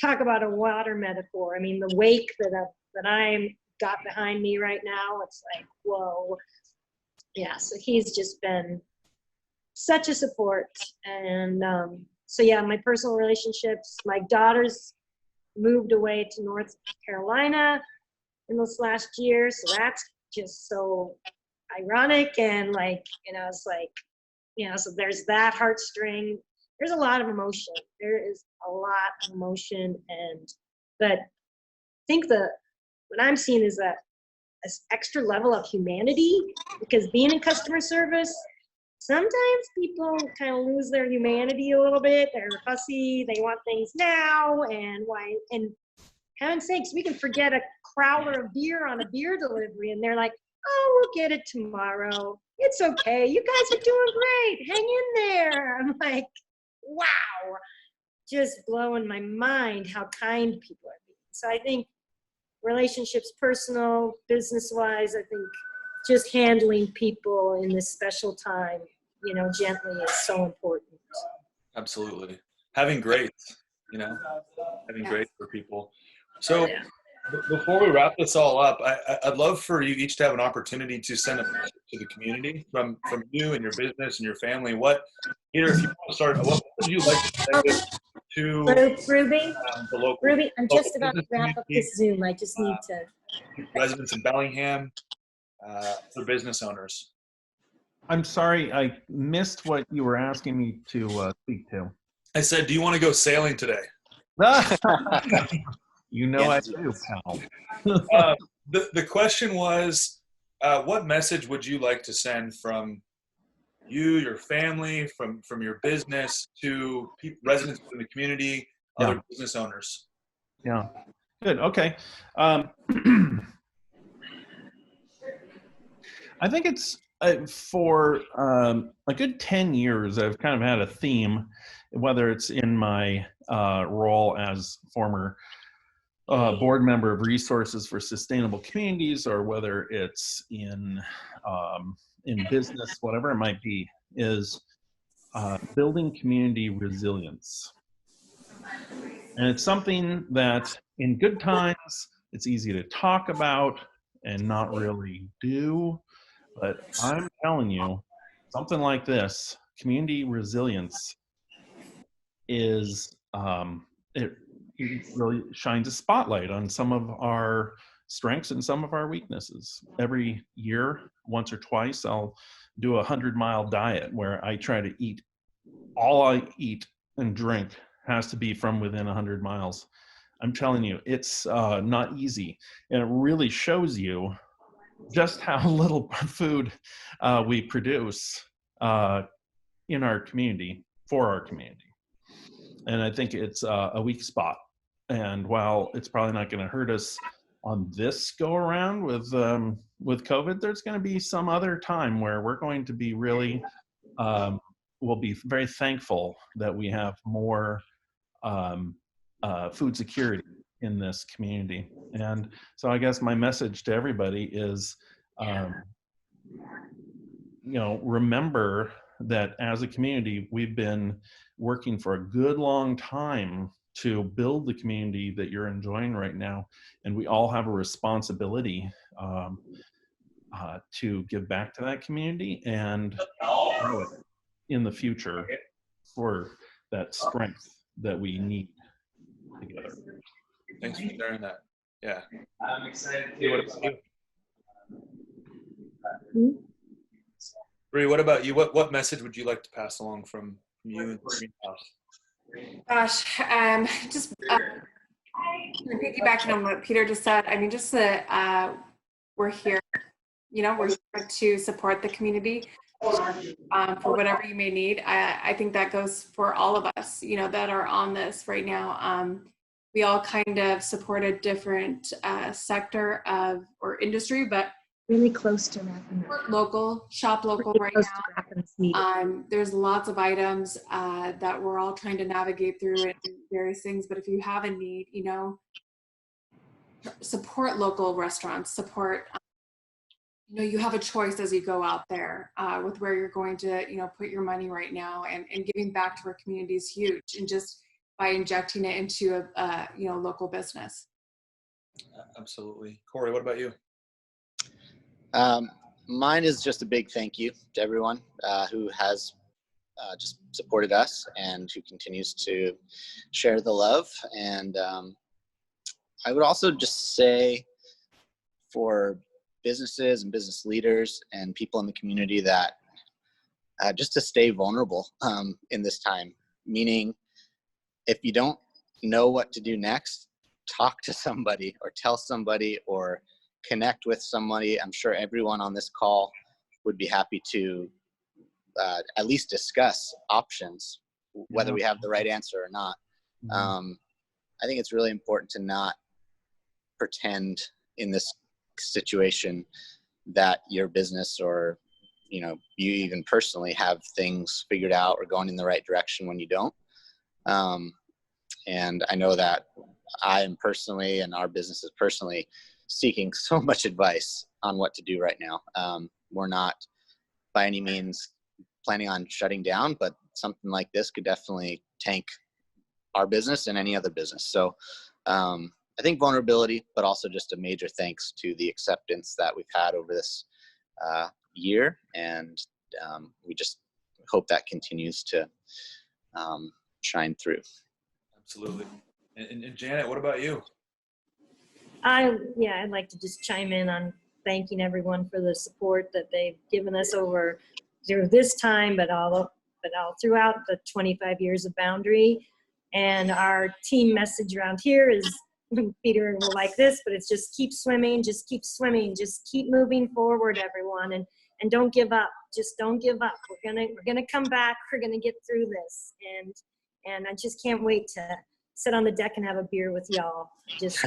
[SPEAKER 5] talk about a water metaphor. I mean, the wake that got behind me right now. It's like, whoa. Yeah, so he's just been such a support. And so yeah, my personal relationships, my daughters moved away to North Carolina in this last year, so that's just so ironic. And like, it's like, so there's that heartstring. There's a lot of emotion. There is a lot of emotion. But I think what I'm seeing is that this extra level of humanity, because being in customer service, sometimes people kind of lose their humanity a little bit. They're fussy. They want things now. And heaven's sakes, we can forget a crowler of beer on a beer delivery. And they're like, oh, we'll get it tomorrow. It's okay. You guys are doing great. Hang in there. I'm like, wow. Just blowing my mind how kind people are being. So I think relationships, personal, business-wise, I think just handling people in this special time, gently is so important.
[SPEAKER 1] Absolutely. Having grace, having grace for people. So before we wrap this all up, I'd love for you each to have an opportunity to send a message to the community from you and your business and your family. Peter, if you want to start, what would you like to send to
[SPEAKER 5] Ruby,
[SPEAKER 1] the local
[SPEAKER 5] Ruby, I'm just about to
[SPEAKER 1] business
[SPEAKER 5] wrap up
[SPEAKER 1] community,
[SPEAKER 5] this Zoom. I just need to.
[SPEAKER 1] residents in Bellingham, for business owners?
[SPEAKER 2] I'm sorry, I missed what you were asking me to speak to.
[SPEAKER 1] I said, do you want to go sailing today?
[SPEAKER 2] You know I
[SPEAKER 4] Yes.
[SPEAKER 2] do, pal.
[SPEAKER 1] The question was, what message would you like to send from you, your family, from your business to residents in the community, other business owners?
[SPEAKER 2] Yeah, good. Okay. I think it's for a good 10 years, I've kind of had a theme, whether it's in my role as former board member of Resources for Sustainable Communities, or whether it's in business, whatever it might be, is building community resilience. And it's something that in good times, it's easy to talk about and not really do. But I'm telling you, something like this, community resilience, is it really shines a spotlight on some of our strengths and some of our weaknesses. Every year, once or twice, I'll do a 100-mile diet where I try to eat, all I eat and drink has to be from within 100 miles. I'm telling you, it's not easy. And it really shows you just how little food we produce in our community, for our community. And I think it's a weak spot. And while it's probably not going to hurt us on this go around with COVID, there's going to be some other time where we're going to be really, we'll be very thankful that we have more food security in this community. And so I guess my message to everybody is, remember that as a community, we've been working for a good long time to build the community that you're enjoying right now. And we all have a responsibility to give back to that community and grow it in the future for that strength that we need together.
[SPEAKER 1] Thanks for sharing that. Yeah.
[SPEAKER 6] I'm excited
[SPEAKER 1] Bree, what about you? What message would you like to pass along from you and the greenhouse?
[SPEAKER 3] Gosh, just piggybacking on what Peter just said. I mean, just that we're here. We're here to support the community for whatever you may need. I think that goes for all of us, that are on this right now. We all kind of support a different sector of or industry, but
[SPEAKER 5] Really close to wrapping up.
[SPEAKER 3] Shop local right now. There's lots of items that we're all trying to navigate through and various things. But if you have a need, support local restaurants, support, you have a choice as you go out there with where you're going to, put your money right now, and giving back to our community is huge. And just by injecting it into a local business.
[SPEAKER 1] Absolutely. Corey, what about you?
[SPEAKER 4] Mine is just a big thank you to everyone who has just supported us and who continues to share the love. And I would also just say for businesses and business leaders and people in the community that just to stay vulnerable in this time, meaning if you don't know what to do next, talk to somebody or tell somebody or connect with somebody. I'm sure everyone on this call would be happy to at least discuss options, whether we have the right answer or not. I think it's really important to not pretend in this situation that your business or you even personally have things figured out or going in the right direction when you don't. And I know that I am personally, and our business is personally, seeking so much advice on what to do right now. We're not by any means planning on shutting down, but something like this could definitely tank our business and any other business. So I think vulnerability, but also just a major thanks to the acceptance that we've had over this year. And we just hope that continues to shine through.
[SPEAKER 1] Absolutely. And Janet, what about you?
[SPEAKER 5] I'd like to just chime in on thanking everyone for the support that they've given us over through this time, but all throughout the 25 years of Boundary. And our team message around here is, Peter will like this, but it's just keep swimming, just keep moving forward, everyone, and don't give up. Just don't give up. We're gonna come back. We're gonna get through this, and I just can't wait to sit on the deck and have a beer with y'all. Just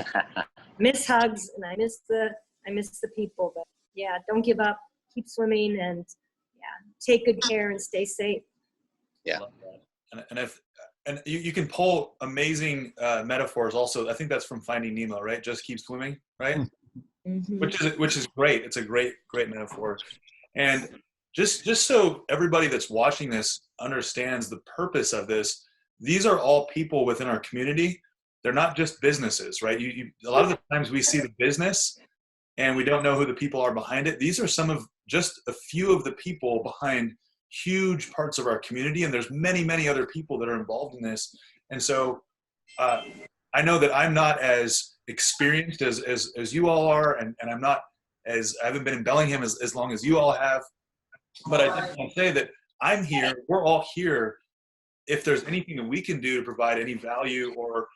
[SPEAKER 5] miss hugs, and I miss the people. But yeah, don't give up. Keep swimming, and take good care and stay safe.
[SPEAKER 4] Yeah.
[SPEAKER 1] And you can pull amazing metaphors also. I think that's from Finding Nemo, right? Just keep swimming, right?
[SPEAKER 5] Mm-hmm.
[SPEAKER 1] Which is great. It's a great metaphor. And just so everybody that's watching this understands the purpose of this, these are all people within our community. They're not just businesses, right? A lot of the times we see the business and we don't know who the people are behind it. These are just a few of the people behind huge parts of our community, and there's many, many other people that are involved in this. And so I know that I'm not as experienced as you all are, and I haven't been in Bellingham as long as you all have, but I just want to say that I'm here, we're all here, if there's anything that we can do to provide any value or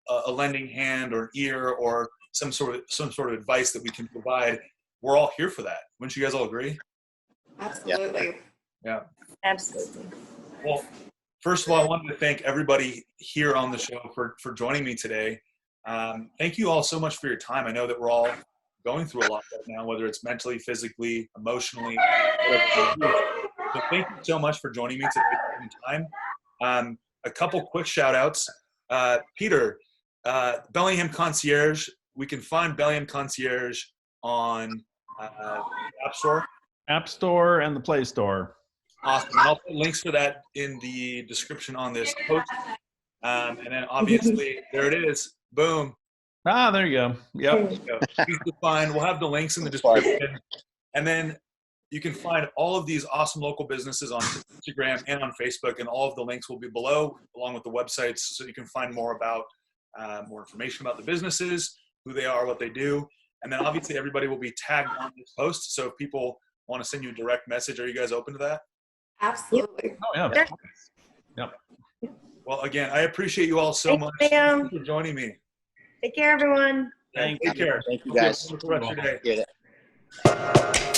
[SPEAKER 1] a lending hand or ear or some sort of advice that we can provide, we're all here for that. Wouldn't you guys all agree?
[SPEAKER 3] Absolutely.
[SPEAKER 1] Yeah.
[SPEAKER 5] Absolutely.
[SPEAKER 1] Well, first of all, I wanted to thank everybody here on the show for joining me today. Thank you all so much for your time. I know that we're all going through a lot right now, whether it's mentally, physically, emotionally, whatever. So thank you so much for joining me today. A couple quick shout outs. Peter, Bellingham Concierge. We can find Bellingham Concierge on App Store.
[SPEAKER 2] App Store and the Play Store.
[SPEAKER 1] Awesome. And I'll put links for that in the description on this post. And then obviously, there it is. Boom.
[SPEAKER 2] Ah, there you go. Yep.
[SPEAKER 1] Easy to find. We'll have the links in the description. And then you can find all of these awesome local businesses on Instagram and on Facebook, and all of the links will be below, along with the websites, so you can find more information about the businesses, who they are, what they do. And then obviously everybody will be tagged on this post. So if people want to send you a direct message, are you guys open to that?
[SPEAKER 3] Absolutely.
[SPEAKER 2] Oh, yeah. Yep.
[SPEAKER 1] Well, again, I appreciate you all so much. Thanks for joining me.
[SPEAKER 5] Take care, everyone.
[SPEAKER 1] Take care.
[SPEAKER 4] Thank you, guys.
[SPEAKER 1] Have a wonderful rest of your day.